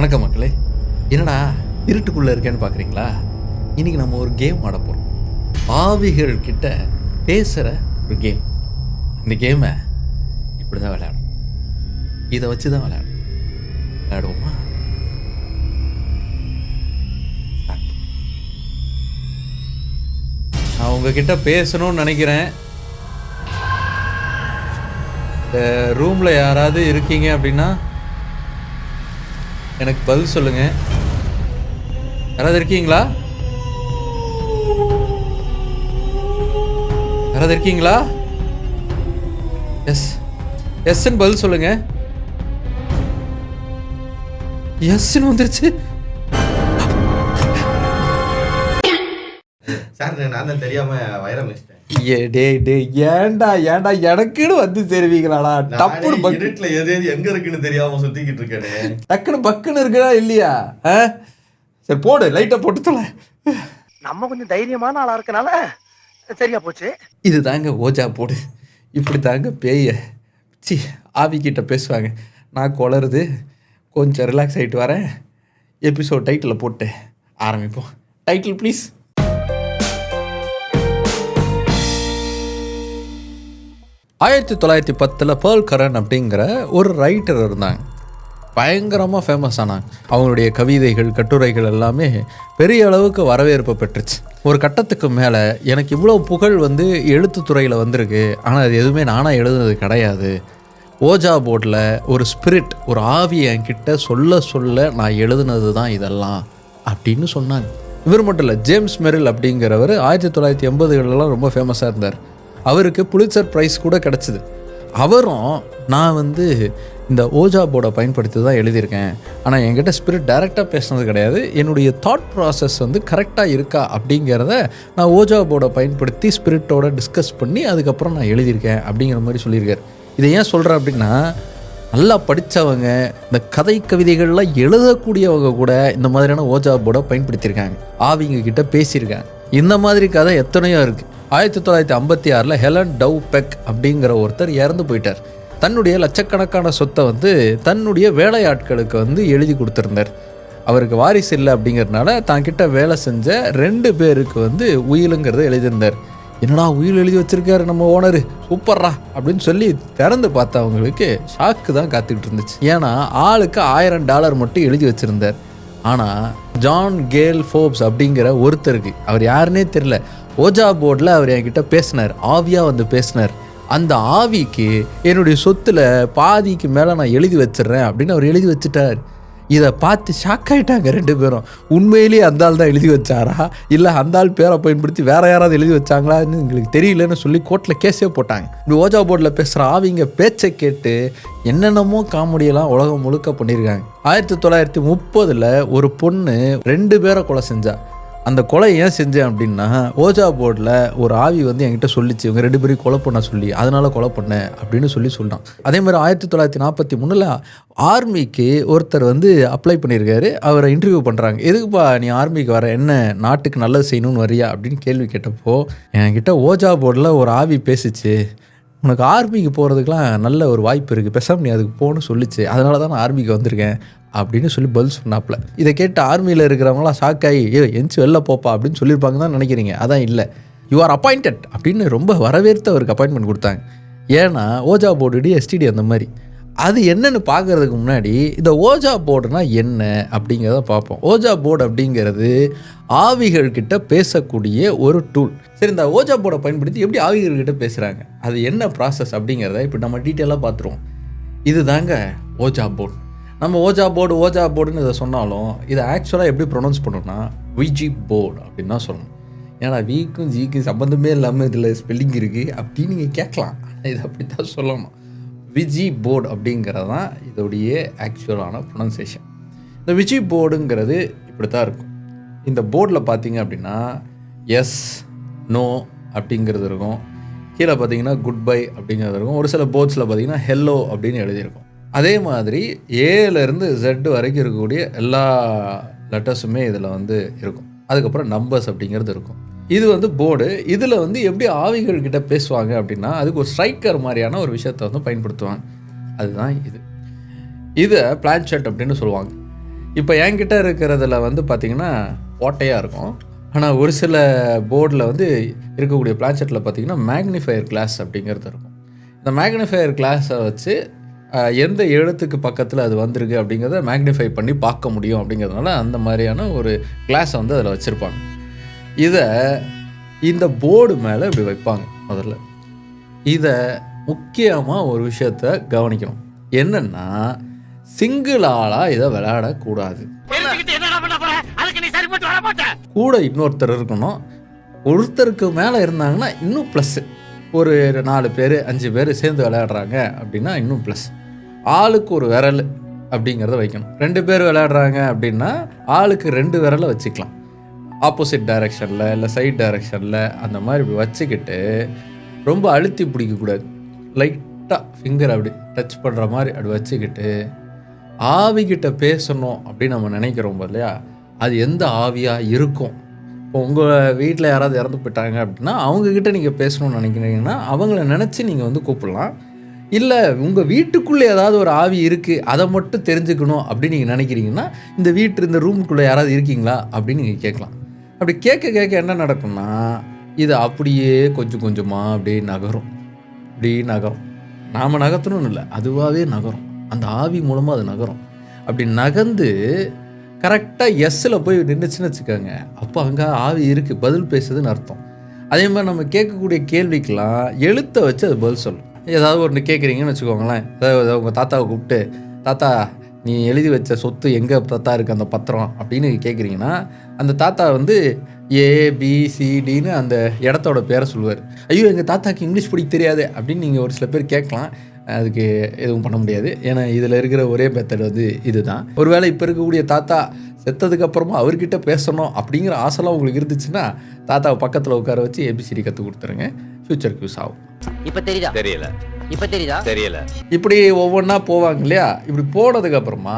வணக்கம் மக்களே. என்னடா இருட்டுக்குள்ளே இருக்கேன்னு பார்க்குறீங்களா? இன்றைக்கி நம்ம ஒரு கேம் ஆட போகிறோம். ஆவிகள் கிட்ட பேசுகிற ஒரு கேம். இந்த கேமை இப்படி தான் விளையாடணும். இதை வச்சு தான் விளையாடுவோமா? நான் உங்ககிட்ட பேசணும்னு நினைக்கிறேன். இந்த ரூமில் யாராவது இருக்கீங்க அப்படின்னா எனக்கு பதில் சொல்லுங்க. யாராவது இருக்கீங்களா? யாராவது இருக்கீங்களா? எஸ் எஸ்ன்னு பதில் சொல்லுங்க. எஸ்ன்னு வந்துருச்சு. சார் நான் தான் தெரியாம வைரம் வச்சிட்டேன். ஏண்டா எனக்குன்னு வந்து தெரிவிக்கலாடா. டப்புனு இருட்டுல எது எங்க இருக்குன்னு தெரியாம சுத்திக்கிட்டு இருக்கேன். டக்குன்னு பக்குன்னு இருக்கா இல்லையா? சரி போடு, லைட்டை போட்டு தொலை. நம்ம கொஞ்சம் தைரியமான ஆளா இருக்கனால சரியா போச்சு. இது தாங்க ஓஜா போடு. இப்படி தாங்க பேய ஆவிக்கிட்ட பேசுவாங்க. நான் குளருது, கொஞ்சம் ரிலாக்ஸ் ஆகிட்டு வரேன். எபிசோட் டைட்டில் போட்டு ஆரம்பிப்போம். Title please. ஆயிரத்தி 1910 பேர்ல் கரன் அப்படிங்கிற ஒரு ரைட்டர் இருந்தாங்க. பயங்கரமாக ஃபேமஸ் ஆனாங்க. அவங்களுடைய கவிதைகள், கட்டுரைகள் எல்லாமே பெரிய அளவுக்கு வரவேற்பு பெற்றுச்சு. ஒரு கட்டத்துக்கு மேலே எனக்கு இவ்வளோ புகழ் வந்து எழுத்துத்துறையில் வந்திருக்கு, ஆனால் அது எதுவுமே நானாக எழுதுனது கிடையாது. ஓஜா போர்டில் ஒரு ஸ்பிரிட், ஒரு ஆவி என்கிட்ட சொல்ல நான் எழுதுனது தான் இதெல்லாம் அப்படின்னு சொன்னாங்க. இவர் மட்டும் இல்லை, ஜேம்ஸ் மெரில் அப்படிங்கிறவர் 1980களெலாம் ரொம்ப ஃபேமஸாக இருந்தார். அவருக்கு புலிட்சர் ப்ரைஸ் கூட கிடச்சிது. அவரும் நான் வந்து இந்த ஓஜா போர்டை பயன்படுத்தி தான் எழுதியிருக்கேன், ஆனால் என்கிட்ட ஸ்பிரிட் டைரெக்டாக பேசுனது கிடையாது, என்னுடைய தாட் ப்ராசஸ் வந்து கரெக்டாக இருக்கா அப்படிங்கிறத நான் ஓஜா போர்டை பயன்படுத்தி ஸ்பிரிட்டோட டிஸ்கஸ் பண்ணி அதுக்கப்புறம் நான் எழுதியிருக்கேன் அப்படிங்கிற மாதிரி சொல்லியிருக்காரு. இதை ஏன் சொல்கிறேன் அப்படின்னா, நல்லா படித்தவங்க, இந்த கதை கவிதைகள்லாம் எழுதக்கூடியவங்க கூட இந்த மாதிரியான ஓஜா போர்டை பயன்படுத்தியிருக்காங்க, ஆவிங்க கிட்ட பேசியிருக்காங்க. இந்த மாதிரி கதை எத்தனையோ இருக்குது. 1956 ஹெலன் டவ் பெக் அப்படிங்கிற ஒருத்தர் இறந்து போயிட்டார். தன்னுடைய லட்சக்கணக்கான சொத்தை வந்து தன்னுடைய வேலையாட்களுக்கு வந்து எழுதி கொடுத்துருந்தார். அவருக்கு வாரிசு இல்லை அப்படிங்கிறதுனால தான்கிட்ட வேலை செஞ்ச 2 பேருக்கு வந்து உயிலுங்கிறத எழுதியிருந்தார். என்னடா உயில் எழுதி வச்சிருக்காரு நம்ம ஓனரு, சூப்பர்ரா அப்படின்னு சொல்லி திறந்து பார்த்தவங்களுக்கு ஷாக்கு தான் காத்துக்கிட்டு இருந்துச்சு. ஏன்னா ஆளுக்கு $1000 மட்டும் எழுதி வச்சுருந்தார். ஆனால் ஜான் கேல் ஃபோப்ஸ் அப்படிங்கிற ஒருத்தருக்கு, அவர் யாருன்னே தெரில, ஓஜா போர்டில் அவர் என்கிட்ட பேசினார், ஆவியாக வந்து பேசினார். அந்த ஆவிக்கு என்னுடைய சொத்தில் பாதிக்கு மேலே நான் எழுதி வச்சிட்றேன் அப்படின்னு அவர் எழுதி வச்சுட்டார். இதை பார்த்து ஷாக் ஆகிட்டாங்க 2 பேரும். உண்மையிலேயே அந்த ஆள் தான் எழுதி வச்சாரா, இல்லை அந்த ஆள் பேரை பயன்படுத்தி வேறு யாராவது எழுதி வச்சாங்களான்னு எங்களுக்கு தெரியலன்னு சொல்லி கோர்ட்டில் கேஸே போட்டாங்க. இப்படி ஓஜா போர்டில் பேசுகிற ஆவிங்க பேச்சை கேட்டு என்னென்னமோ காமெடியெல்லாம் உலகம் முழுக்க பண்ணியிருக்காங்க. 1930 ஒரு பொண்ணு 2 பேரை கொலை செஞ்சா. அந்த கொலை ஏன் செஞ்சேன் அப்படின்னா, ஓஜா போர்டில் ஒரு ஆவி வந்து என்கிட்ட சொல்லிச்சு, இவங்க 2 பேரையும் கொலை பண்ண சொல்லி, அதனால கொலை பண்ணேன் அப்படின்னு சொன்னான். அதே மாதிரி 1943 ஆர்மிக்கு ஒருத்தர் வந்து அப்ளை பண்ணியிருக்காரு. அவரை இன்டர்வியூ பண்ணுறாங்க. எதுக்குப்பா நீ ஆர்மிக்கு வர, என்ன நாட்டுக்கு நல்லது செய்யணும்னு வரியா அப்படின்னு கேள்வி கேட்டப்போ, என்கிட்ட ஓஜா போர்டில் ஒரு ஆவி பேசிச்சு, உனக்கு ஆர்மிக்கு போகிறதுக்கெலாம் நல்ல ஒரு வாய்ப்பு இருக்குது, பேசாமல் நீ அதுக்கு போகணும்னு சொல்லிச்சு, அதனால தான் நான் ஆர்மிக்கு வந்திருக்கேன் அப்படின்னு சொல்லி பதில் சொன்னாப்புல. இதை கேட்டு ஆர்மியில் இருக்கிறவங்களாம் ஷாக்காகி எஞ்சி வெளில போப்பா அப்படின்னு சொல்லியிருப்பாங்க தான் நினைக்கிறீங்க. அதான் இல்லை, யூ ஆர் அப்பாயிண்டட் அப்படின்னு ரொம்ப வரவேற்று அவருக்கு அப்பாயின்மெண்ட் கொடுத்தாங்க. ஏன்னா ஓஜா போர்டு எஸ்டிடி அந்த மாதிரி. அது என்னென்னு பார்க்குறதுக்கு முன்னாடி இந்த ஓஜா போர்டுனா என்ன அப்படிங்கிறத பார்ப்போம். ஓஜா போர்டு அப்படிங்கிறது ஆவிகள்கிட்ட பேசக்கூடிய ஒரு டூல். சரி, இந்த ஓஜா போர்டை பயன்படுத்தி எப்படி ஆவிகள்கிட்ட பேசுகிறாங்க, அது என்ன ப்ராசஸ் அப்படிங்கிறத இப்போ நம்ம டீட்டெயிலாக பார்த்துருவோம். இது தாங்க ஓஜா போர்டு. நம்ம ஓஜா போர்டுன்னு இதை சொன்னாலும் இதை ஆக்சுவலாக எப்படி ப்ரொனவுன்ஸ் பண்ணணும்னா விஜி போர்டு அப்படின்னு தான் சொல்லணும். ஏன்னா வீக்கும் ஜிக்கும் சம்மந்தமே இல்லாமல் இதில் ஸ்பெல்லிங் இருக்குது அப்படின்னு நீங்கள் கேட்கலாம். இதை அப்படி தான் சொல்லணும். விஜி போர்டு அப்படிங்கிறது தான் இதோடைய ஆக்சுவலான ப்ரொனன்சியேஷன். இந்த விஜி போர்டுங்கிறது இப்படி தான் இருக்கும். இந்த போர்டில் பார்த்தீங்க அப்படின்னா எஸ், நோ அப்படிங்கிறது இருக்கும். கீழே பார்த்தீங்கன்னா குட் பை அப்படிங்கிறது இருக்கும். ஒரு சில போர்ட்ஸில் பார்த்தீங்கன்னா ஹெல்லோ அப்படின்னு எழுதியிருக்கும். அதே மாதிரி ஏலேருந்து Z வரைக்கும் இருக்கக்கூடிய எல்லா லெட்டர்ஸுமே இதில் வந்து இருக்கும். அதுக்கப்புறம் நம்பர்ஸ் அப்படிங்கிறது இருக்கும். இது வந்து போர்டு. இதில் வந்து எப்படி ஆவிகள் கிட்ட பேசுவாங்க அப்படின்னா, அதுக்கு ஒரு ஸ்ட்ரைக்கர் மாதிரியான ஒரு விஷயத்தை வந்து பயன்படுத்துவாங்க. அதுதான் இதை பிளான்செட் அப்படின்னு சொல்லுவாங்க. இப்போ என்கிட்ட இருக்கிறதுல வந்து பார்த்திங்கன்னா ஓட்டையாக இருக்கும். ஆனால் ஒரு சில போர்டில் வந்து இருக்கக்கூடிய பிளான்செட்டில் பார்த்திங்கன்னா மேக்னிஃபையர் கிளாஸ் அப்படிங்கிறது இருக்கும். இந்த மேக்னிஃபையர் கிளாஸை வச்சு எந்த எழுத்துக்கு பக்கத்தில் அது வந்திருக்கு அப்படிங்கிறத மேக்னிஃபை பண்ணி பார்க்க முடியும் அப்படிங்கிறதுனால அந்த மாதிரியான ஒரு கிளாஸை வந்து அதில் வச்சுருப்பாங்க. இதை இந்த போர்டு மேலே இப்படி வைப்பாங்க. முதல்ல இதை முக்கியமாக ஒரு விஷயத்த கவனிக்கணும். என்னென்னா சிங்கிள் ஆளாக இதை விளையாடக்கூடாது. கூட இன்னொருத்தர் இருக்கணும். ஒருத்தருக்கு மேலே இருந்தாங்கன்னா இன்னும் ப்ளஸ்ஸு. ஒரு 4 பேர் 5 பேர் சேர்ந்து விளையாடுறாங்க அப்படின்னா இன்னும் ப்ளஸ். ஆளுக்கு ஒரு விரல் அப்படிங்கிறத வைக்கணும். 2 பேர் விளையாடுறாங்க அப்படின்னா ஆளுக்கு 2 விரலை வச்சுக்கலாம். ஆப்போசிட் டைரெக்ஷனில் இல்லை சைட் டைரெக்ஷனில் அந்த மாதிரி இப்படி வச்சுக்கிட்டு ரொம்ப அழுத்தி பிடிக்கக்கூடாது. லைட்டாக ஃபிங்கர் அப்படி டச் பண்ணுற மாதிரி அப்படி வச்சுக்கிட்டு ஆவிக்கிட்ட பேசணும் அப்படின்னு நம்ம நினைக்கிறோம் இல்லையா, அது எந்த ஆவியாக இருக்கும். இப்போ உங்கள் வீட்டில் யாராவது இறந்து போயிட்டாங்க அப்படின்னா அவங்கக்கிட்ட நீங்கள் பேசணும்னு நினைக்கிறீங்கன்னா அவங்கள நினச்சி நீங்கள் வந்து கூப்பிடலாம். இல்லை உங்கள் வீட்டுக்குள்ளே ஏதாவது ஒரு ஆவி இருக்குது அதை மட்டும் தெரிஞ்சுக்கணும் அப்படின்னு நீங்கள் நினைக்கிறீங்கன்னா இந்த ரூமுக்குள்ளே யாராவது இருக்கீங்களா அப்படின்னு நீங்கள் கேட்கலாம். அப்படி கேட்க என்ன நடக்கும்னா இது அப்படியே கொஞ்சம் கொஞ்சமாக அப்படியே நகரும். நாம் நகர்த்தணும்னு இல்லை, அதுவாகவே நகரும். அந்த ஆவி மூலமாக அது நகரும். அப்படி நகர்ந்து கரெக்டாக எஸ்ஸில் போய் நின்றுச்சுன்னு வச்சுக்கோங்க, அப்போ அங்கே ஆவி இருக்குது, பதில் பேசுதுன்னு அர்த்தம். அதே மாதிரி நம்ம கேட்கக்கூடிய கேள்விக்கெலாம் எழுத்தை வச்சு அது பதில் சொல்லும். ஏதாவது ஒன்று கேட்குறீங்கன்னு வச்சுக்கோங்களேன், அதாவது உங்கள் தாத்தாவை கூப்பிட்டு, தாத்தா நீ எழுதி வச்ச சொத்து எங்கே தாத்தா இருக்குது அந்த பத்திரம் அப்படின்னு கேட்குறீங்கன்னா அந்த தாத்தா வந்து ABCDன்னு அந்த இடத்தோட பேரை சொல்லுவார். ஐயோ எங்கள் தாத்தாக்கு இங்கிலீஷ் படிக்க தெரியாது அப்படின்னு நீங்கள் ஒரு சில பேர் கேட்கலாம். அதுக்கு எதுவும் பண்ண முடியாது. ஏன்னா இதில் இருக்கிற ஒரே மெத்தட் வந்து இதுதான். ஒருவேளை இப்போ இருக்கக்கூடிய தாத்தா செத்ததுக்கப்புறமா அவர்கிட்ட பேசணும் அப்படிங்கிற ஆசைலாம் உங்களுக்கு இருந்துச்சுன்னா தாத்தாவை பக்கத்தில் உட்கார வச்சு ABCD கற்றுக் கொடுத்துருங்க. ஃப்யூச்சருக்கு யூஸ் ஆகும். இப்போ தெரியுதா? தெரியல. இப்போ தெரியுதா? தெரியல. இப்படி ஒவ்வொன்றா போவாங்க இல்லையா. இப்படி போனதுக்கப்புறமா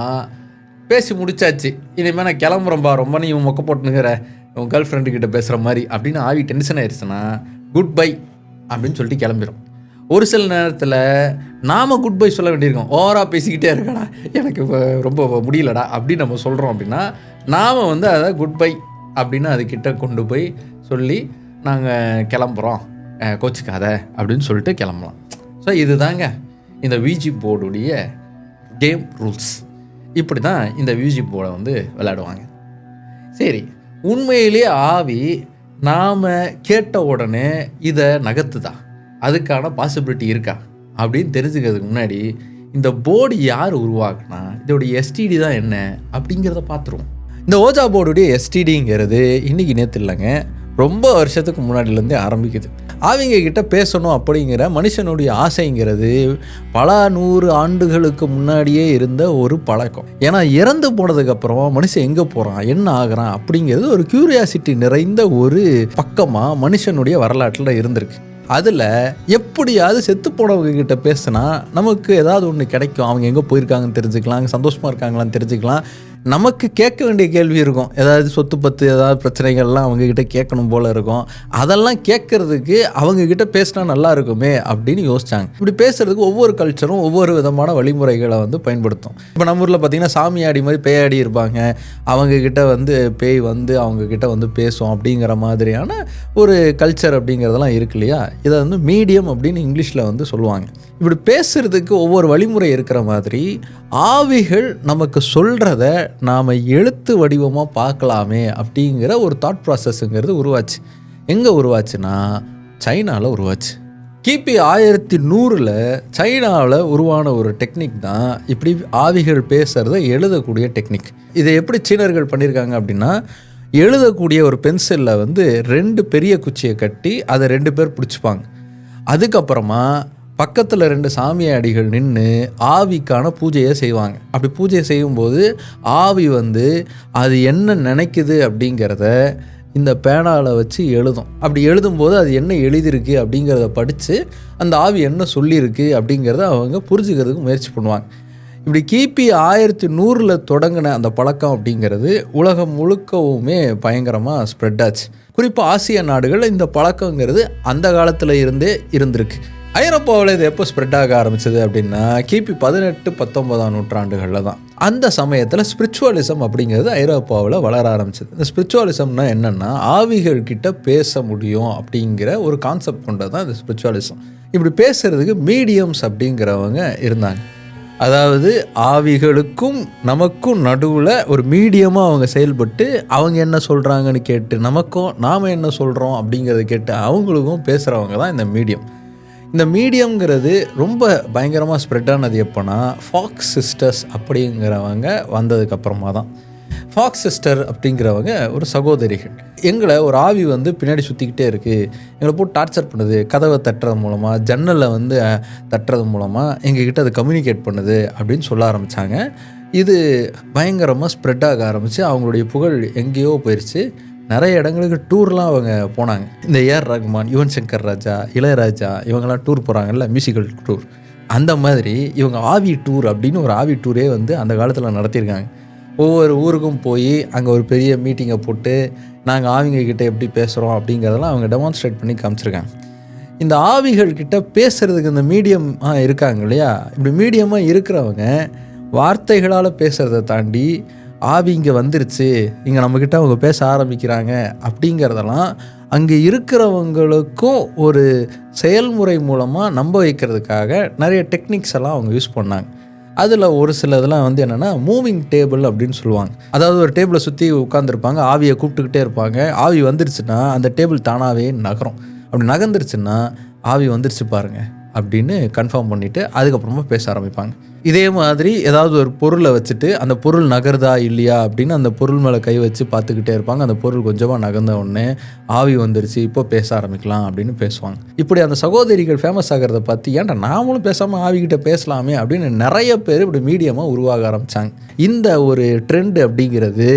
பேசி முடிச்சாச்சு, இனிமேல் நான் கிளம்புறேன்பா, ரொம்ப நீ மொக்க போட்டுனுங்கிற உன் கேர்ள் ஃப்ரெண்டுக்கிட்ட பேசுகிற மாதிரி அப்படின்னு ஆவி டென்ஷன் ஆயிடுச்சுன்னா குட் பை அப்படின்னு சொல்லிட்டு கிளம்பிடும். ஒரு சில நேரத்தில் நாம் குட் பை சொல்ல வேண்டியிருக்கோம். ஓவராக பேசிக்கிட்டே இருக்கடா, எனக்கு இப்போ ரொம்ப முடியலடா அப்படின்னு நம்ம சொல்கிறோம் அப்படின்னா நாம் வந்து அதை குட் பை அப்படின்னு அதுக்கிட்ட கொண்டு போய் சொல்லி நாங்கள் கிளம்புறோம், கோச்சிக்காத அப்படின்னு சொல்லிட்டு கிளம்பலாம். ஸோ இதுதாங்க இந்த விஜி போர்டுடைய கேம் ரூல்ஸ். இப்படி தான் இந்த விஜி போர்டை வந்து விளையாடுவாங்க. சரி, உண்மையிலேயே ஆவி நாம் கேட்ட உடனே இதை நகர்த்துதா, அதுக்கான பாசிபிலிட்டி இருக்கா அப்படின்னு தெரிஞ்சுக்கிறதுக்கு முன்னாடி இந்த போர்டு யார் உருவாக்குனா, இதோடைய எஸ்டிடி தான் என்ன அப்படிங்கிறத பார்த்துருவோம். இந்த ஓஜா போர்டுடைய எஸ்டிடிங்கிறது இன்றைக்கி நேற்று இல்லைங்க, ரொம்ப வருஷத்துக்கு முன்னாடிலேருந்தே ஆரம்பிக்குது. அவங்க கிட்ட பேசணும் அப்படிங்கிற மனுஷனுடைய ஆசைங்கிறது பல 100 ஆண்டுகளுக்கு முன்னாடியே இருந்த ஒரு பழக்கம். ஏன்னா இறந்து போனதுக்கப்புறம் மனுஷன் எங்கே போகிறான், என்ன ஆகிறான் அப்படிங்கிறது ஒரு க்யூரியாசிட்டி நிறைந்த ஒரு பக்கமாக மனுஷனுடைய வரலாற்றில் இருந்திருக்கு. அதில் எப்படியாவது செத்து போனவங்க கிட்ட பேசினா நமக்கு ஏதாவது ஒன்று கிடைக்கும். அவங்க எங்கே போயிருக்காங்கன்னு தெரிஞ்சுக்கலாம், சந்தோஷமாக இருக்காங்களான்னு தெரிஞ்சுக்கலாம். நமக்கு கேட்க வேண்டிய கேள்வி இருக்கும், ஏதாவது சொத்து பத்து ஏதாவது பிரச்சனைகள்லாம் அவங்கக்கிட்ட கேட்கணும் போல் இருக்கும். அதெல்லாம் கேட்குறதுக்கு அவங்கக்கிட்ட பேசினா நல்லா இருக்குமே அப்படின்னு யோசித்தாங்க. இப்படி பேசுகிறதுக்கு ஒவ்வொரு கல்ச்சரும் ஒவ்வொரு விதமான வழிமுறைகளை வந்து பயன்படுத்தும். இப்போ நம்ம ஊரில் பார்த்திங்கன்னா சாமியாடி மாதிரி பேயாடி இருப்பாங்க, அவங்கக்கிட்ட வந்து பேய் வந்து அவங்கக்கிட்ட வந்து பேசும் அப்படிங்கிற மாதிரியான ஒரு கல்ச்சர் அப்படிங்கிறதெல்லாம் இருக்கு இல்லையா. இதை வந்து மீடியம் அப்படின்னு இங்கிலீஷில் வந்து சொல்லுவாங்க. இப்படி பேசுகிறதுக்கு ஒவ்வொரு வழிமுறை இருக்கிற மாதிரி ஆவிகள் நமக்கு சொல்கிறத நாம் எழுத்து வடிவமாக பார்க்கலாமே அப்படிங்கிற ஒரு தாட் ப்ராசஸ்ங்கிறது உருவாச்சு. எங்கே உருவாச்சுன்னா சைனாவில் உருவாச்சு. கிபி 1100 சைனாவில் உருவான ஒரு டெக்னிக் தான் இப்படி ஆவிகள் பேசுகிறத எழுதக்கூடிய டெக்னிக். இதை எப்படி சீனர்கள் பண்ணியிருக்காங்க அப்படின்னா, எழுதக்கூடிய ஒரு பென்சிலில் வந்து 2 பெரிய குச்சியை கட்டி அதை 2 பேர் பிடிச்சிப்பாங்க. அதுக்கப்புறமா பக்கத்தில் 2 சாமியாடிகள் நின்று ஆவிக்கான பூஜையை செய்வாங்க. அப்படி பூஜை செய்யும்போது ஆவி வந்து அது என்ன நினைக்குது அப்படிங்கிறத இந்த பேனாவில் வச்சு எழுதும். அப்படி எழுதும்போது அது என்ன எழுதியிருக்கு அப்படிங்கிறத படித்து அந்த ஆவி என்ன சொல்லியிருக்கு அப்படிங்கிறத அவங்க புரிஞ்சுக்கிறதுக்கு முயற்சி பண்ணுவாங்க. இப்படி கிபி 1100 தொடங்கின அந்த பழக்கம் அப்படிங்கிறது உலகம் முழுக்கவுமே பயங்கரமாக ஸ்ப்ரெட் ஆச்சு. குறிப்பாக ஆசிய நாடுகள் இந்த பழக்கங்கிறது அந்த காலத்தில் இருந்தே இருந்திருக்கு. ஐரோப்பாவில் இது எப்போ ஸ்ப்ரெட் ஆக ஆரம்பிச்சது அப்படின்னா கிபி 18-19 நூற்றாண்டுகளில் தான். அந்த சமயத்தில் ஸ்பிரிச்சுவலிசம் அப்படிங்கிறது ஐரோப்பாவில் வளர ஆரம்பிச்சது. இந்த ஸ்பிரிச்சுவலிசம்னா என்னென்னா ஆவிகள்கிட்ட பேச முடியும் அப்படிங்கிற ஒரு கான்செப்ட் கொண்டது தான் இந்த ஸ்பிரிச்சுவலிசம். இப்படி பேசுகிறதுக்கு மீடியம்ஸ் அப்படிங்கிறவங்க இருந்தாங்க. அதாவது ஆவிகளுக்கும் நமக்கும் நடுவில் ஒரு மீடியமாக அவங்க செயல்பட்டு அவங்க என்ன சொல்கிறாங்கன்னு கேட்டு நமக்கும் நாம் என்ன சொல்கிறோம் அப்படிங்கிறத கேட்டு அவங்களுக்கும் பேசுகிறவங்க தான் இந்த மீடியம். இந்த மீடியம்ங்கிறது ரொம்ப பயங்கரமாக ஸ்ப்ரெட் ஆனது எப்போனா ஃபாக்ஸ் சிஸ்டர்ஸ் அப்படிங்கிறவங்க வந்ததுக்கப்புறமா தான். ஃபாக்ஸ் சிஸ்டர் அப்படிங்கிறவங்க ஒரு சகோதரிகள். எங்களை ஒரு ஆவி வந்து பின்னாடி சுற்றிக்கிட்டே இருக்குது, எங்களை போட்டு டார்ச்சர் பண்ணுது, கதவை தட்டுறது மூலமாக ஜன்னலில் வந்து தட்டுறது மூலமாக எங்ககிட்ட அது கம்யூனிகேட் பண்ணுது அப்படின்னு சொல்ல ஆரம்பித்தாங்க. இது பயங்கரமாக ஸ்ப்ரெட் ஆக ஆரம்பித்து அவங்களுடைய புகழ் எங்கேயோ போயிடுச்சு. நிறைய இடங்களுக்கு டூர்லாம் அவங்க போனாங்க. இந்த ஏஆர் ரஹ்மான், யுவன் சங்கர் ராஜா, இளையராஜா இவங்கெல்லாம் டூர் போகிறாங்கல்ல, மியூசிக்கல் டூர். அந்த மாதிரி இவங்க ஆவி டூர் அப்படின்னு ஒரு ஆவி டூரே வந்து அந்த காலத்தில் நடத்தியிருக்காங்க. ஒவ்வொரு ஊருக்கும் போய் அங்கே ஒரு பெரிய மீட்டிங்கை போட்டு நாங்கள் ஆவிங்கக்கிட்ட எப்படி பேசுகிறோம் அப்படிங்கிறதெல்லாம் அவங்க டெமான்ஸ்ட்ரேட் பண்ணி காமிச்சிருக்காங்க. இந்த ஆவிகள்கிட்ட பேசுகிறதுக்கு இந்த மீடியம் இருக்காங்க இல்லையா, இப்படி மீடியமாக இருக்கிறவங்க வார்த்தைகளால் பேசுகிறத தாண்டி ஆவி இங்கே வந்துருச்சு, இங்கே நம்மக்கிட்ட அவங்க பேச ஆரம்பிக்கிறாங்க அப்படிங்கிறதெல்லாம் அங்கே இருக்கிறவங்களுக்கும் ஒரு செயல்முறை மூலமாக நம்ப வைக்கிறதுக்காக நிறைய டெக்னிக்ஸ் எல்லாம் அவங்க யூஸ் பண்ணாங்க. அதில் ஒரு சில இதெல்லாம் வந்து என்னென்னா மூவிங் டேபிள் அப்படின்னு சொல்லுவாங்க. அதாவது ஒரு டேபிளை சுற்றி உட்காந்துருப்பாங்க, ஆவியை கூப்பிட்டுக்கிட்டே இருப்பாங்க. ஆவி வந்துருச்சுன்னா அந்த டேபிள் தானாகவே நகரும். அப்படி நகர்ந்துருச்சுன்னா ஆவி வந்துருச்சு பாருங்கள் அப்படின்னு கன்ஃபார்ம் பண்ணிவிட்டு அதுக்கப்புறமா பேச ஆரம்பிப்பாங்க. இதே மாதிரி ஏதாவது ஒரு பொருளை வச்சுட்டு அந்த பொருள் நகருதா இல்லையா அப்படின்னு அந்த பொருள் மேலே கை வச்சு பார்த்துக்கிட்டே இருப்பாங்க. அந்த பொருள் கொஞ்சமாக நகர்ந்த உடனே ஆவி வந்துருச்சு, இப்போ பேச ஆரம்பிக்கலாம் அப்படின்னு பேசுவாங்க. இப்படி அந்த சகோதரிகள் ஃபேமஸ் ஆகிறத பார்த்து ஏன்டா நாமளும் பேசாமல் ஆவிக்கிட்ட பேசலாமே அப்படின்னு நிறைய பேர் இப்படி மீடியமாக உருவாக ஆரம்பித்தாங்க. இந்த ஒரு ட்ரெண்டு அப்படிங்கிறது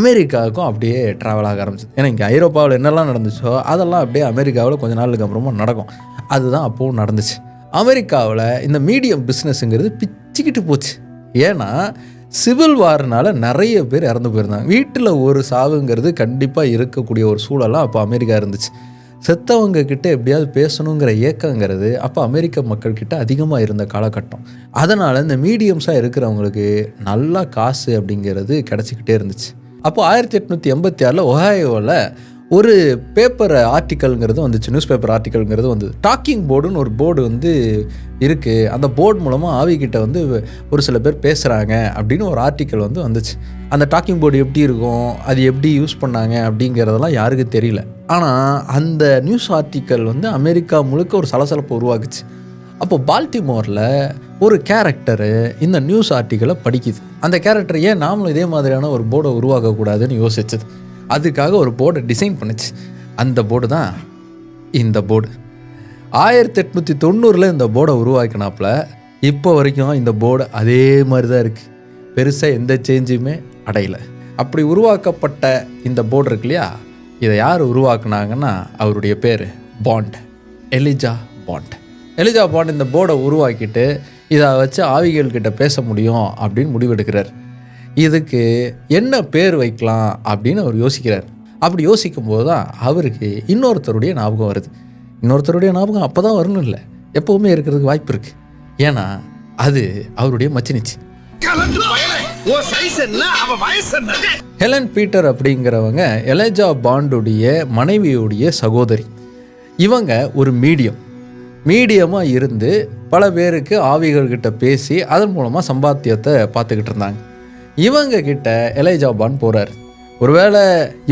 அமெரிக்காவுக்கும் அப்படியே ட்ராவல் ஆக ஆரம்பிச்சிது. ஏன்னா இங்கே ஐரோப்பாவில் என்னெல்லாம் நடந்துச்சோ அதெல்லாம் அப்படியே அமெரிக்காவில் கொஞ்ச நாளுக்கு அப்புறமா நடக்கும். அதுதான் அப்போவும் நடந்துச்சு. அமெரிக்காவில் இந்த மீடியம் பிஸ்னஸ்ங்கிறது பிச்சுக்கிட்டு போச்சு. ஏன்னா சிவில் வார்னால் நிறைய பேர் இறந்து போயிருந்தாங்க. வீட்டில் ஒரு சாவுங்கிறது கண்டிப்பாக இருக்கக்கூடிய ஒரு சூழலாம் அப்போ அமெரிக்கா இருந்துச்சு. செத்தவங்க கிட்ட எப்படியாவது பேசணுங்கிற ஏக்கங்கிறது அப்போ அமெரிக்க மக்கள்கிட்ட அதிகமாக இருந்த காலகட்டம். அதனால் இந்த மீடியம்ஸாக இருக்கிறவங்களுக்கு நல்லா காசு அப்படிங்கிறது கிடச்சிக்கிட்டே இருந்துச்சு. அப்போ 1886 ஒஹாயோவில் ஒரு பேப்பர் ஆர்டிக்கல்ங்கிறது வந்துச்சு, நியூஸ் பேப்பர் ஆர்டிக்கல்ங்கிறது வந்தது. டாக்கிங் போர்டுன்னு ஒரு போர்டு வந்து இருக்குது, அந்த போர்டு மூலமாக ஆவிக்கிட்ட வந்து ஒரு சில பேர் பேசுகிறாங்க அப்படின்னு ஒரு ஆர்டிக்கல் வந்து வந்துச்சு. அந்த டாக்கிங் போர்டு எப்படி இருக்கும், அது எப்படி யூஸ் பண்ணாங்க அப்படிங்கிறதெல்லாம் யாருக்கும் தெரியல. ஆனால் அந்த நியூஸ் ஆர்டிக்கல் வந்து அமெரிக்கா முழுக்க ஒரு சலசலப்பை உருவாக்குச்சு. அப்போ பால்டிமோரில் ஒரு கேரக்டரு இந்த நியூஸ் ஆர்டிக்கலை படிக்குது. அந்த கேரக்டர் ஏன் நாமளும் இதே மாதிரியான ஒரு போர்டை உருவாக்கக்கூடாதுன்னு யோசிச்சது. அதுக்காக ஒரு போர்டை டிசைன் பண்ணிச்சு. அந்த போர்டு தான் இந்த போர்டு. 1890 இந்த போர்டை உருவாக்கினாப்புல இப்போ வரைக்கும் இந்த போர்டு அதே மாதிரி தான் இருக்குது. பெருசாக எந்த சேஞ்சுமே அடையலை. அப்படி உருவாக்கப்பட்ட இந்த போர்டு இருக்கு இல்லையா, இதை யார் உருவாக்குனாங்கன்னா அவருடைய பேர் bond, Elijah bond. Elijah bond இந்த போர்டை உருவாக்கிட்டு இதை வச்சு ஆவிகள்கிட்ட பேச முடியும் அப்படின்னு முடிவெடுக்கிறார். இதுக்கு என்ன பேர் வைக்கலாம் அப்படின்னு அவர் யோசிக்கிறார். அப்படி யோசிக்கும் போது தான் அவருக்கு இன்னொருத்தருடைய ஞாபகம் வருது. இன்னொருத்தருடைய ஞாபகம் அப்போ தான் வரணும் இல்லை, எப்போவுமே இருக்கிறதுக்கு வாய்ப்பு இருக்குது. ஏன்னா அது அவருடைய மச்சினிச்சு. ஹெலன் பீட்டர் அப்படிங்கிறவங்க எலிஜா பாண்டுடைய மனைவியுடைய சகோதரி. இவங்க ஒரு மீடியமாக இருந்து பல பேருக்கு ஆவிகள்கிட்ட பேசி அதன் மூலமாக சம்பாத்தியத்தை பார்த்துக்கிட்டு இருந்தாங்க. இவங்க கிட்ட எலிஜா பாண்ட் போகிறார். ஒருவேளை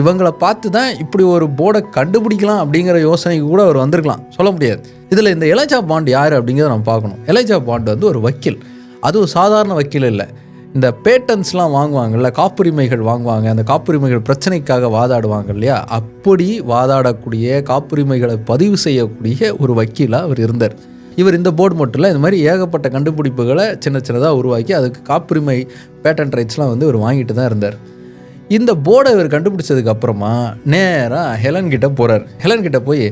இவங்களை பார்த்து தான் இப்படி ஒரு போர்டை கண்டுபிடிக்கலாம் அப்படிங்கிற யோசனைக்கு கூட அவர் வந்திருக்கலாம், சொல்ல முடியாது. இதில் இந்த எலிஜா பாண்ட் யார் அப்படிங்கிறத நம்ம பார்க்கணும். எலிஜா பாண்ட் வந்து ஒரு வக்கீல். அதுவும் சாதாரண வக்கீல் இல்லை. இந்த பேட்டன்ஸ்லாம் வாங்குவாங்கல்ல, காப்புரிமைகள் வாங்குவாங்க, அந்த காப்புரிமைகள் பிரச்சனைக்காக வாதாடுவாங்க இல்லையா, அப்படி வாதாடக்கூடிய காப்புரிமைகளை பதிவு செய்யக்கூடிய ஒரு வக்கீலாக அவர் இருந்தார். இவர் இந்த போர்டு மட்டும் இல்லை, இந்த மாதிரி ஏகப்பட்ட கண்டுபிடிப்புகளை சின்னதாக உருவாக்கி அதுக்கு காப்புரிமை பேட்டன் ரைட்ஸ்லாம் வந்து இவர் வாங்கிட்டு தான் இருந்தார். இந்த போர்டை இவர் கண்டுபிடிச்சதுக்கு அப்புறமா நேராக ஹெலன் கிட்ட போகிறார். ஹெலன் கிட்ட போய்,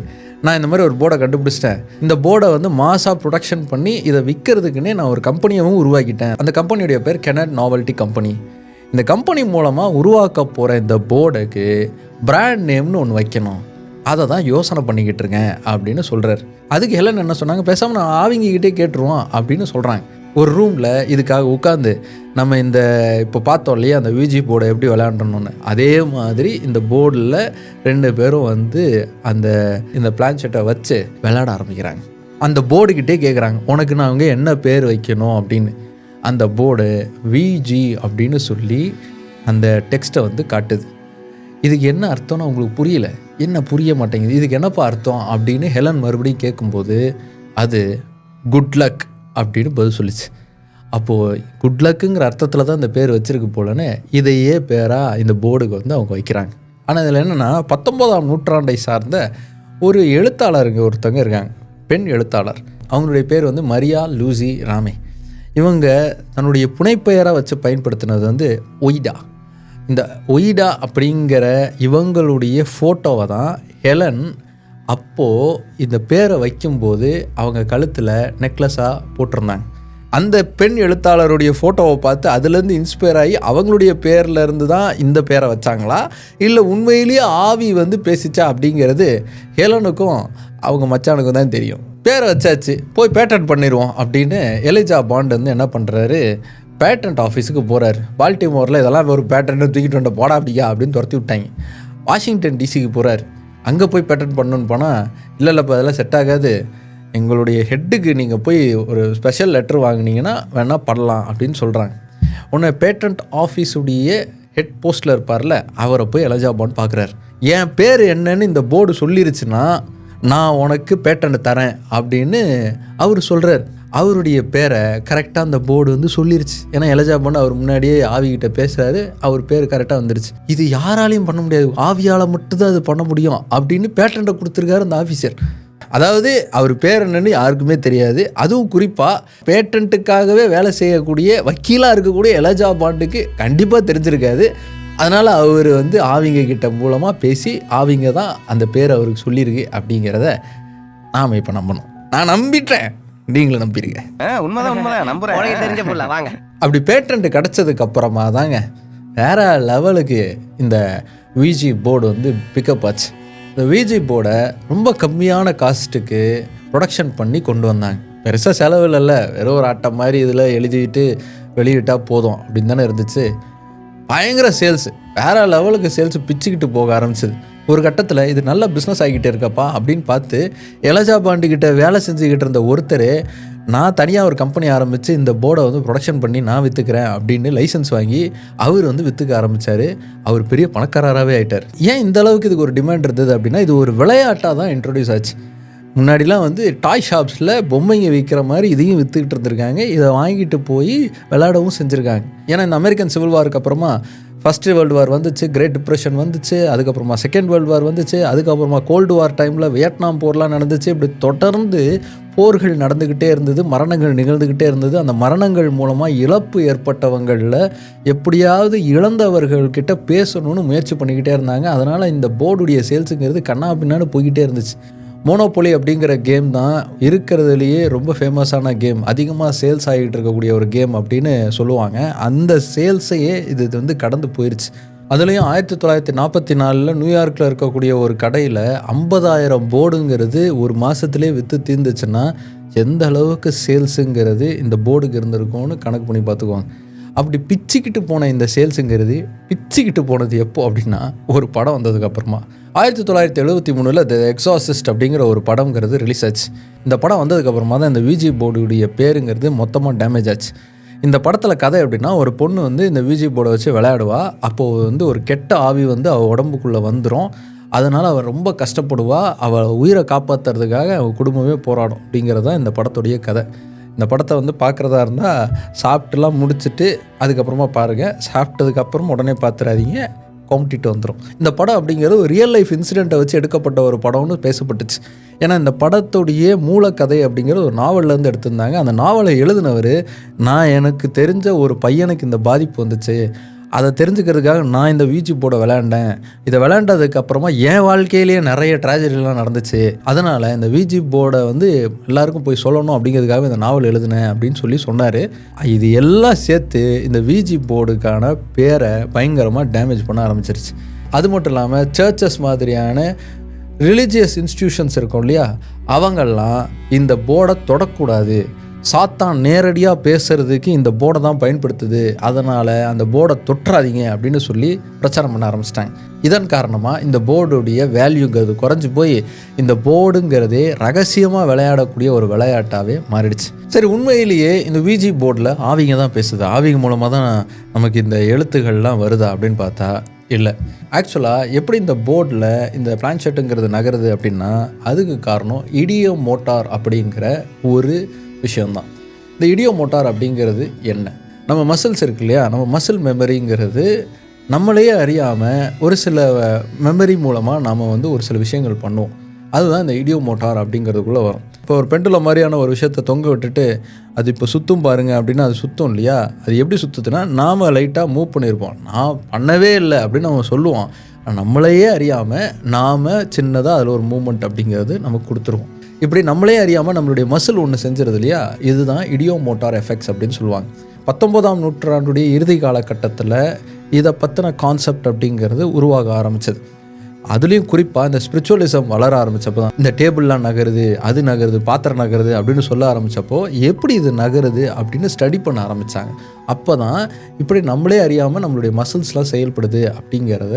நான் இந்த மாதிரி ஒரு போர்டை கண்டுபிடிச்சிட்டேன், இந்த போர்டை வந்து மாஸாக ப்ரொடக்ஷன் பண்ணி இதை விற்கிறதுக்குன்னே நான் ஒரு கம்பெனியாகவும் உருவாக்கிட்டேன். அந்த கம்பெனியுடைய பேர் கெனட் நாவல்ட்டி கம்பெனி. இந்த கம்பெனி மூலமாக உருவாக்க போகிற இந்த போர்டுக்கு பிராண்ட் நேம்னு ஒன்று வைக்கணும், அதை தான் யோசனை பண்ணிக்கிட்டு இருக்கேன் அப்படின்னு சொல்கிறார். அதுக்கு ஹெலன் என்ன சொன்னாங்க, பேசாமல் நான் ஆவிங்கக்கிட்டே கேட்டுருவோம் அப்படின்னு சொல்கிறாங்க. ஒரு ரூமில் இதுக்காக உட்காந்து நம்ம இந்த இப்போ பார்த்தோம் இல்லையா அந்த விஜி போர்டை எப்படி விளையாண்டணும்னு, அதே மாதிரி இந்த போர்டில் 2 பேரும் வந்து இந்த பிளான்ஷெட்டை வச்சு விளையாட ஆரம்பிக்கிறாங்க. அந்த போர்டுக்கிட்டே கேட்குறாங்க, உனக்கு நாங்கள் என்ன பேர் வைக்கணும் அப்படின்னு. அந்த போர்டு விஜி அப்படின்னு சொல்லி அந்த டெக்ஸ்ட்டை வந்து காட்டுது. இதுக்கு என்ன அர்த்தம்னு அவங்களுக்கு புரியல. என்ன புரிய மாட்டேங்குது, இதுக்கு என்னப்பா அர்த்தம் அப்படின்னு ஹெலன் மறுபடியும் கேட்கும்போது அது குட் லக் அப்படின்னு பதில் சொல்லிச்சு. அப்போது குட் லக்குங்கிற அர்த்தத்தில் தான் இந்த பேர் வச்சுருக்கு போலன்னு இதையே பேராக இந்த போர்டுக்கு வந்து அவங்க வைக்கிறாங்க. ஆனால் இதில் என்னென்னா 19ஆம் நூற்றாண்டை சார்ந்த ஒரு எழுத்தாளருங்க ஒருத்தவங்க இருக்காங்க, பெண் எழுத்தாளர். அவங்களுடைய பேர் வந்து மரியா லூசி ராமே. இவங்க தன்னுடைய புனைப்பெயராக வச்சு பயன்படுத்தினது வந்து ஒய்டா. இந்த ஒய்டா அப்படிங்கிற இவங்களுடைய ஃபோட்டோவை தான் ஹெலன் அப்போது இந்த பேரை வைக்கும்போது அவங்க கழுத்தில் நெக்லஸாக போட்டிருந்தாங்க. அந்த பெண் எழுத்தாளருடைய ஃபோட்டோவை பார்த்து அதுலேருந்து இன்ஸ்பயர் ஆகி அவங்களுடைய பேர்லேருந்து தான் இந்த பேரை வச்சாங்களா, இல்லை உண்மையிலேயே ஆவி வந்து பேசிச்சா அப்படிங்கிறது ஹெலனுக்கும் அவங்க மச்சானுக்கும் தான் தெரியும். பேரை வச்சாச்சு, போய் பேட்டன்ட் பண்ணிடுவோம் அப்படின்னு எலிஜா பாண்ட் வந்து என்ன பண்ணுறாரு, பேட்டன்ட் ஆஃபீஸுக்கு போகிறாரு. பால்டிமோரில் இதெல்லாம் ஒரு பேட்டன்ட்டு தூக்கிட்டு வந்த போடா அப்படியா அப்படின்னு துரத்தி விட்டாங்க. வாஷிங்டன் டிசிக்கு போகிறாரு. அங்கே போய் பேட்டன்ட் பண்ணணுன்னு போனால் இல்லைப்பா அதெல்லாம் செட் ஆகாது, எங்களுடைய ஹெட்டுக்கு நீங்கள் போய் ஒரு ஸ்பெஷல் லெட்டர் வாங்கினீங்கன்னா வேணால் பண்ணலாம் அப்படின்னு சொல்கிறாங்க. உன்னை பேட்டன்ட் ஆஃபீஸுடைய ஹெட் போஸ்ட்டில் இருப்பார்ல அவரை போய் எலிஜா பாண்ட் பார்க்குறாரு. என் பேர் என்னன்னு இந்த போர்டு சொல்லிருச்சுன்னா நான் உனக்கு பேட்டன்ட் தரேன் அப்படின்னு அவர் சொல்கிறார். அவருடைய பேரை கரெக்டாக அந்த போர்டு வந்து சொல்லிருச்சு. ஏன்னா எலிஜா பாண்ட் அவர் முன்னாடியே ஆவிகிட்ட பேசுகிறாரு, அவர் பேர் கரெக்டாக வந்துருச்சு. இது யாராலையும் பண்ண முடியாது, ஆவியால் மட்டும்தான் அது பண்ண முடியும் அப்படின்னு பேட்டன்ட்டை கொடுத்துருக்காரு அந்த ஆஃபீஸர். அதாவது அவர் பேர் என்னன்னு யாருக்குமே தெரியாது. அதுவும் குறிப்பாக பேட்டன்ட்டுக்காகவே வேலை செய்யக்கூடிய வக்கீலாக இருக்கக்கூடிய எலிஜா பாண்டுக்கு கண்டிப்பாக தெரிஞ்சிருக்காது. அதனால் அவர் வந்து ஆவிங்க கிட்ட மூலமாக பேசி ஆவிங்க தான் அந்த பேர் அவருக்கு சொல்லியிருக்கு அப்படிங்கிறத நாம் இப்போ நம்பணும். நான் நம்பிட்டேன், நீங்களும் நம்பிடுங்க. உண்மைதான் நம்புறேன், தெரிஞ்ச புள்ள வாங்க. அப்படி பேட்டன்ட் கிடச்சதுக்கு அப்புறமா தாங்க வேற லெவலுக்கு இந்த விஜி போர்டு வந்து பிக்கப் ஆச்சு. இந்த விஜி போர்டை ரொம்ப கம்மியான காஸ்ட்டுக்கு ப்ரொடக்ஷன் பண்ணி கொண்டு வந்தாங்க. பெருசாக செலவு இல்லைல்ல, வெறும் ஒரு அட்டை மாதிரி இதில் எழுதிட்டு வெளியிட்டால் போதும் அப்படின்னு தானே இருந்துச்சு. பயங்கர சேல்ஸு, வேறு லெவலுக்கு சேல்ஸு பிச்சுக்கிட்டு போக ஆரம்பிச்சிது. ஒரு கட்டத்தில் இது நல்ல பிஸ்னஸ் ஆகிக்கிட்டே இருக்கப்பா அப்படின்னு பார்த்து எலிஜா பாண்டுக்கிட்ட வேலை செஞ்சுக்கிட்டு இருந்த ஒருத்தர், நான் தனியாக ஒரு கம்பெனி ஆரம்பித்து இந்த போர்டை வந்து ப்ரொடக்ஷன் பண்ணி நான் விற்றுக்கிறேன் அப்படின்னு லைசன்ஸ் வாங்கி அவர் வந்து விற்றுக்க ஆரம்பித்தார். அவர் பெரிய பணக்காரராகவே ஆகிட்டார். ஏன் இந்த அளவுக்கு இதுக்கு ஒரு டிமாண்ட் இருந்தது அப்படின்னா, இது ஒரு விளையாட்டாக தான் இன்ட்ரடியூஸ் ஆச்சு. முன்னாடிலாம் வந்து டாய் ஷாப்ஸில் பொம்மைங்க விற்கிற மாதிரி இதையும் விற்றுக்கிட்டு இருந்திருக்காங்க. இதை வாங்கிட்டு போய் விளையாடவும் செஞ்சுருக்காங்க. ஏன்னா இந்த அமெரிக்கன் சிவில் வாருக்கு அப்புறமா ஃபஸ்ட்டு வேர்ல்டு வார் வந்துச்சு, கிரேட் டிப்ரெஷன் வந்துச்சு, அதுக்கப்புறமா செகண்ட் வேர்ல்டு வார் வந்துச்சு, அதுக்கப்புறமா கோல்டு வார் டைமில் வியட்நாம் போர்லாம் நடந்துச்சு. இப்படி தொடர்ந்து போர்கள் நடந்துக்கிட்டே இருந்தது, மரணங்கள் நிகழ்ந்துக்கிட்டே இருந்தது. அந்த மரணங்கள் மூலமாக இழப்பு ஏற்பட்டவங்களில் எப்படியாவது இழந்தவர்கள்கிட்ட பேசணும்னு முயற்சி பண்ணிக்கிட்டே இருந்தாங்க. அதனால் இந்த போர்டுடைய சேல்ஸுங்கிறது கண்ணா பின்னான்னு போய்கிட்டே இருந்துச்சு. மோனோபோலி அப்படிங்கிற கேம் தான் இருக்கிறதுலையே ரொம்ப ஃபேமஸான கேம், அதிகமாக சேல்ஸ் ஆகிட்டு இருக்கக்கூடிய ஒரு கேம் அப்படின்னு சொல்லுவாங்க. அந்த சேல்ஸையே இது வந்து கடந்து போயிடுச்சு. அதுலேயும் 1944 நியூயார்க்கில் இருக்கக்கூடிய ஒரு கடையில் 50,000 போர்டுங்கிறது ஒரு மாதத்துலேயே விற்று தீர்ந்துச்சுன்னா எந்த அளவுக்கு சேல்ஸுங்கிறது இந்த போர்டுக்கு இருந்திருக்கும்னு கணக்கு பண்ணி பார்த்துக்குவாங்க. அப்படி பிச்சுக்கிட்டு போன இந்த சேல்ஸுங்கிறது பிச்சுக்கிட்டு போனது எப்போ அப்படின்னா, ஒரு படம் வந்ததுக்கப்புறமா 1973 த எக்ஸாசிஸ்ட் அப்படிங்கிற ஒரு படம்ங்கிறது ரிலீஸ் ஆச்சு. இந்த படம் வந்ததுக்கப்புறமா தான் இந்த விஜி போர்டுடைய பேருங்கிறது மொத்தமாக டேமேஜ் ஆச்சு. இந்த படத்தில் கதை எப்படின்னா, ஒரு பொண்ணு வந்து இந்த விஜி போர்டை வச்சு விளையாடுவா. அப்போது வந்து ஒரு கெட்ட ஆவி வந்து அவள் உடம்புக்குள்ளே வந்துடும். அதனால் அவள் ரொம்ப கஷ்டப்படுவா. அவள் உயிரை காப்பாற்றுறதுக்காக அவள் குடும்பமே போராடும் அப்படிங்கிறது தான் இந்த படத்துடைய கதை. இந்த படத்தை வந்து பார்க்குறதா இருந்தால் சாப்பிட்டுலாம் முடிச்சுட்டு அதுக்கப்புறமா பாருங்கள். சாப்பிட்டதுக்கப்புறம் உடனே பார்த்துடாதீங்க, கொம்பிட்டு வந்துடும். இந்த படம் அப்படிங்கிறது ஒரு ரியல் லைஃப் இன்சிடெண்ட்டை வச்சு எடுக்கப்பட்ட ஒரு படம்னு பேசப்பட்டுச்சு. ஏன்னா இந்த படத்துடைய மூலக்கதை அப்படிங்கிற ஒரு நாவல்லேருந்து எடுத்திருந்தாங்க. அந்த நாவலை எழுதினவர், நான் எனக்கு தெரிஞ்ச ஒரு பையனுக்கு இந்த பாதிப்பு வந்துச்சு, அதை தெரிஞ்சுக்கிறதுக்காக நான் இந்த விஜி போர்டை விளையாண்டேன். இதை விளையாண்டதுக்கப்புறமா என் வாழ்க்கையிலேயே நிறைய ட்ராஜடிலாம் நடந்துச்சு, அதனால் இந்த விஜி போர்டை வந்து எல்லாருக்கும் போய் சொல்லணும் அப்படிங்கிறதுக்காக இந்த நாவல் எழுதினேன் அப்படின்னு சொல்லி சொன்னார். இது எல்லாம் சேர்த்து இந்த விஜி போர்டுக்கான பேரை பயங்கரமாக டேமேஜ் பண்ண ஆரம்பிச்சிருச்சு. அது மட்டும் இல்லாமல் சர்ச்சஸ் மாதிரியான ரிலீஜியஸ் இன்ஸ்டிடியூஷன்ஸ் இருக்கும் இல்லையா, அவங்கெல்லாம் இந்த போர்டை தொடக்கூடாது, சாத்தான் நேரடியாக பேசுகிறதுக்கு இந்த போர்டை தான் பயன்படுத்துது, அதனால் அந்த போர்டை தொற்றாதீங்க அப்படின்னு சொல்லி பிரச்சாரம் பண்ண ஆரம்பிச்சிட்டாங்க. இதன் காரணமாக இந்த போர்டுடைய வேல்யூங்கிறது குறைஞ்சி போய் இந்த போர்டுங்கிறதே ரகசியமாக விளையாடக்கூடிய ஒரு விளையாட்டாகவே மாறிடுச்சு. சரி, உண்மையிலேயே இந்த விஜி போர்டில் ஆவிங்க தான் பேசுது, ஆவிங்க மூலமாக தான் நமக்கு இந்த எழுத்துக்கள்லாம் வருதா அப்படின்னு பார்த்தா இல்லை. ஆக்சுவலாக எப்படி இந்த போர்டில் இந்த பிளான்ஷெட்டுங்கிறது நகருது அப்படின்னா அதுக்கு காரணம் இடியோ மோட்டார் அப்படிங்கிற ஒரு விஷயந்தான். இந்த இடியோ மோட்டார் அப்படிங்கிறது என்ன? நம்ம மசில்ஸ் இருக்கு இல்லையா, நம்ம மசில் மெமரிங்கிறது நம்மளையே அறியாமல் ஒரு சில மெமரி மூலமாக நாம் ஒரு சில விஷயங்கள் பண்ணுவோம். அதுதான் இந்த இடியோ மோட்டார் அப்படிங்கிறதுக்குள்ளே வரும். இப்போ ஒரு பெண்டுலம் மாதிரியான ஒரு விஷயத்தை தொங்க விட்டுட்டு அது இப்போ சுற்றும் பாருங்க அப்படின்னா அது சுற்றும் இல்லையா. அது எப்படி சுற்றுதுன்னா நாம் லைட்டாக மூவ் பண்ணியிருப்போம், நான் பண்ணவே இல்லை அப்படின்னு நம்ம சொல்லுவோம். நம்மளையே அறியாமல் நாம் சின்னதாக அதில் ஒரு மூமெண்ட் அப்படிங்கிறது நமக்கு கொடுத்துருவோம். இப்படி நம்மளே அறியாமல் நம்மளுடைய மசில் ஒன்று செஞ்சிருது இல்லையா, இதுதான் இடியோ மோட்டார் எஃபெக்ட்ஸ் அப்படின்னு சொல்லுவாங்க. 19ஆம் நூற்றாண்டுடைய இறுதி காலகட்டத்தில் இதை பற்றின கான்செப்ட் அப்படிங்கிறது உருவாக ஆரம்பித்தது. அதுலேயும் குறிப்பாக இந்த ஸ்பிரிச்சுவலிசம் வளர ஆரம்பித்தப்போ தான் இந்த டேபிள்லாம் நகருது, அது நகருது, பாத்திரம் நகருது அப்படின்னு சொல்ல ஆரம்பித்தப்போ எப்படி இது நகருது அப்படின்னு ஸ்டடி பண்ண ஆரம்பித்தாங்க. அப்போ தான் இப்படி நம்மளே அறியாமல் நம்மளுடைய மசில்ஸ்லாம் செயல்படுது அப்படிங்கிறத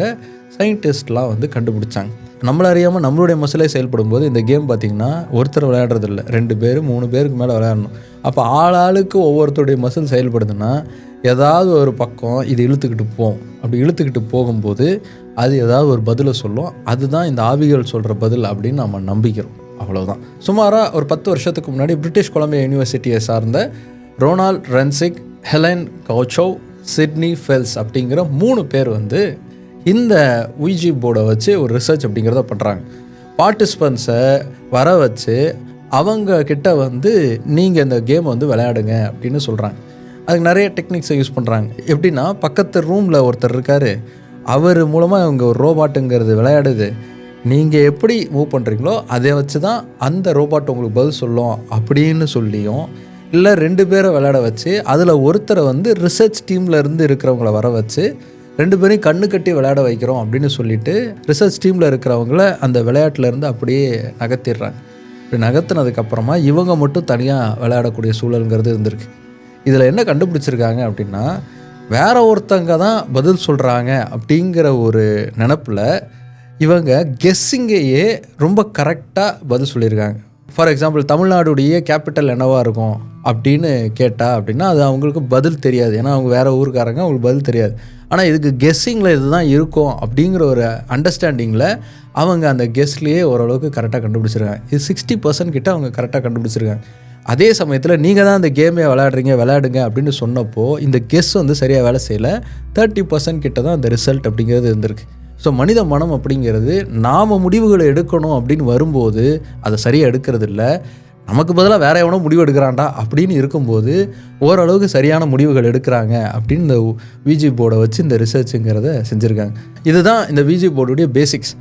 சயின்டிஸ்ட்லாம் கண்டுபிடிச்சாங்க. நம்மளை அறியாமல் நம்மளுடைய மசிலே செயல்படும் போது இந்த கேம் பார்த்திங்கன்னா ஒருத்தர் விளையாடுறதில்ல, 2 பேர் 3 பேருக்கு மேலே விளையாடணும். அப்போ ஆளுக்கு ஒவ்வொருத்தருடைய மசில் செயல்படுதுன்னா ஏதாவது ஒரு பக்கம் இது இழுத்துக்கிட்டு போகும். அப்படி இழுத்துக்கிட்டு போகும்போது அது ஏதாவது ஒரு பதிலை சொல்லும். அதுதான் இந்த ஆவிகள் சொல்கிற பதில் அப்படின்னு நம்ம நம்பிக்கிறோம். அவ்வளோதான். சுமாராக ஒரு 10 வருஷத்துக்கு முன்னாடி பிரிட்டிஷ் கொலம்பியா யூனிவர்சிட்டியை சார்ந்த ரொனால்ட் ரென்சிக், ஹெலன் கவுச்சோவ், சிட்னி ஃபெல்ஸ் அப்படிங்கிற 3 பேர் இந்த விஜி போர்டை வச்சு ஒரு ரிசர்ச் அப்படிங்கிறத பண்ணுறாங்க. பார்ட்டிசிபெண்ட்ஸை வர வச்சு அவங்க கிட்ட நீங்கள் இந்த கேமை விளையாடுங்க அப்படின்னு சொல்கிறாங்க. அதுக்கு நிறைய டெக்னிக்ஸை யூஸ் பண்ணுறாங்க. எப்படின்னா பக்கத்து ரூமில் ஒருத்தர் இருக்கார், அவர் மூலமாக அவங்க ஒரு ரோபாட்டுங்கிறது விளையாடுது. நீங்கள் எப்படி மூவ் பண்ணுறீங்களோ அதை வச்சு தான் அந்த ரோபாட் உங்களுக்கு பதில் சொல்லும் அப்படின்னு சொல்லியும், இல்லை 2 பேரை விளையாட வச்சு அதில் ஒருத்தரை ரிசர்ச் டீமில் இருந்து இருக்கிறவங்கள வர வச்சு 2 பேரையும் கண்ணு கட்டி விளையாட வைக்கிறோம் அப்படின்னு சொல்லிட்டு ரிசர்ச் டீமில் இருக்கிறவங்கள அந்த விளையாட்டிலேருந்து அப்படியே நகர்த்திடுறாங்க. இப்படி நகர்த்தினதுக்கப்புறமா இவங்க மட்டும் தனியாக விளையாடக்கூடிய சூழலுங்கிறது இருந்திருக்கு. இதில் என்ன கண்டுபிடிச்சிருக்காங்க அப்படின்னா வேற ஒருத்தங்க தான் பதில் சொல்கிறாங்க அப்படிங்கிற ஒரு நினப்பில் இவங்க கெஸ்ஸிங்கையே ரொம்ப கரெக்டாக பதில் சொல்லியிருக்காங்க. ஃபார் எக்ஸாம்பிள், தமிழ்நாடுடைய கேபிட்டல் என்னவாக இருக்கும் அப்படின்னு கேட்டால் அப்படின்னா அது அவங்களுக்கு பதில் தெரியாது. ஏன்னா அவங்க வேறு ஊருக்காரங்க, அவங்களுக்கு பதில் தெரியாது. ஆனால் இதுக்கு கெஸ்ஸிங்கில் இதுதான் இருக்கும் அப்படிங்கிற ஒரு அண்டர்ஸ்டாண்டிங்கில் அவங்க அந்த கெஸ்ட்லேயே ஓரளவுக்கு கரெக்டாக கண்டுபிடிச்சிருக்காங்க. இது 60% கிட்ட அவங்க கரெக்டாக கண்டுபிடிச்சிருக்காங்க. அதே சமயத்தில் நீங்கள் தான் அந்த கேமை விளையாடுங்க அப்படின்னு சொன்னப்போ இந்த கெஸ் சரியாக வேலை செய்யலை. 30% கிட்ட தான் அந்த ரிசல்ட் அப்படிங்கிறது இருந்திருக்கு. ஸோ மனித மனம் அப்படிங்கிறது நாம் முடிவுகளை எடுக்கணும் அப்படின்னு வரும்போது அதை சரியாக எடுக்கிறது இல்லை. நமக்கு பதிலாக வேற எவனோ முடிவு எடுக்கிறான்டா அப்படின்னு இருக்கும்போது ஓரளவுக்கு சரியான முடிவுகள் எடுக்கிறாங்க அப்படின்னு இந்த விஜி போர்டை வச்சு இந்த ரிசர்ச்சுங்கிறத செஞ்சுருக்காங்க. இதுதான் இந்த விஜி போர்டுடைய பேசிக்ஸ்.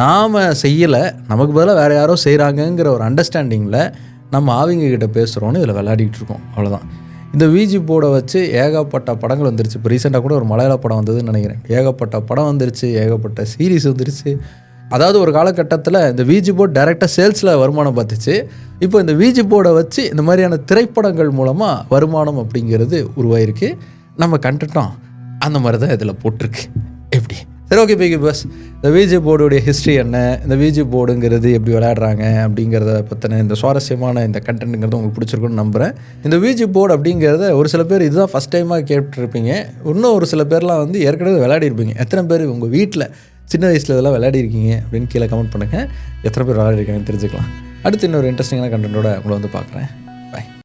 நாம் செய்யலை, நமக்கு பதிலாக வேறு யாரோ செய்கிறாங்கங்கிற ஒரு அண்டர்ஸ்டாண்டிங்கில் நம்ம ஆவிங்கக்கிட்ட பேசுகிறோன்னு இதில் விளையாடிட்டு இருக்கோம். அவ்வளோதான். இந்த விஜி போர்டை வச்சு ஏகப்பட்ட படங்கள் வந்துருச்சு. இப்போ ரீசெண்டாக கூட ஒரு மலையாள படம் வந்ததுன்னு நினைக்கிறேன். ஏகப்பட்ட படம் வந்துருச்சு, ஏகப்பட்ட சீரீஸ் வந்துருச்சு. அதாவது ஒரு காலகட்டத்தில் இந்த விஜி போர்டு டைரெக்டாக சேல்ஸில் வருமானம் பார்த்துச்சு. இப்போ இந்த விஜி போர்டை வச்சு இந்த மாதிரியான திரைப்படங்கள் மூலமாக வருமானம் அப்படிங்கிறது உருவாயிருக்கு. நம்ம கண்டுட்டோம், அந்த மாதிரி தான் இதில் போட்டிருக்கு. எப்படி? சரி, ஓகே பிகி பஸ். இந்த விஜி போர்டுடைய ஹிஸ்ட்ரி என்ன, இந்த விஜி போர்டுங்கிறது எப்படி விளையாடுறாங்க அப்படிங்கிறத பற்றின இந்த சுவாரஸ்யமான இந்த கண்டென்ட்டுங்கிறது உங்களுக்கு பிடிச்சிருக்குன்னு நம்புகிறேன். இந்த விஜி போர்டு அப்படிங்கிறத ஒரு சில பேர் இதுதான் ஃபஸ்ட் டைமாக கேட்டுருப்பீங்க. இன்னும் ஒரு சில பேர்லாம் ஏற்கனவே விளையாடிருப்பீங்க. எத்தனை பேர் உங்கள் வீட்டில் சின்ன வயசில் இதெல்லாம் விளையாடிருக்கீங்க அப்படின்னு கீழே கமெண்ட் பண்ணுங்கள். எத்தனை பேர் விளையாடிருக்காங்கன்னு தெரிஞ்சுக்கலாம். அடுத்து இன்னொரு இன்ட்ரெஸ்டிங்கான கண்டென்ட்டோட உங்களை பார்க்குறேன்.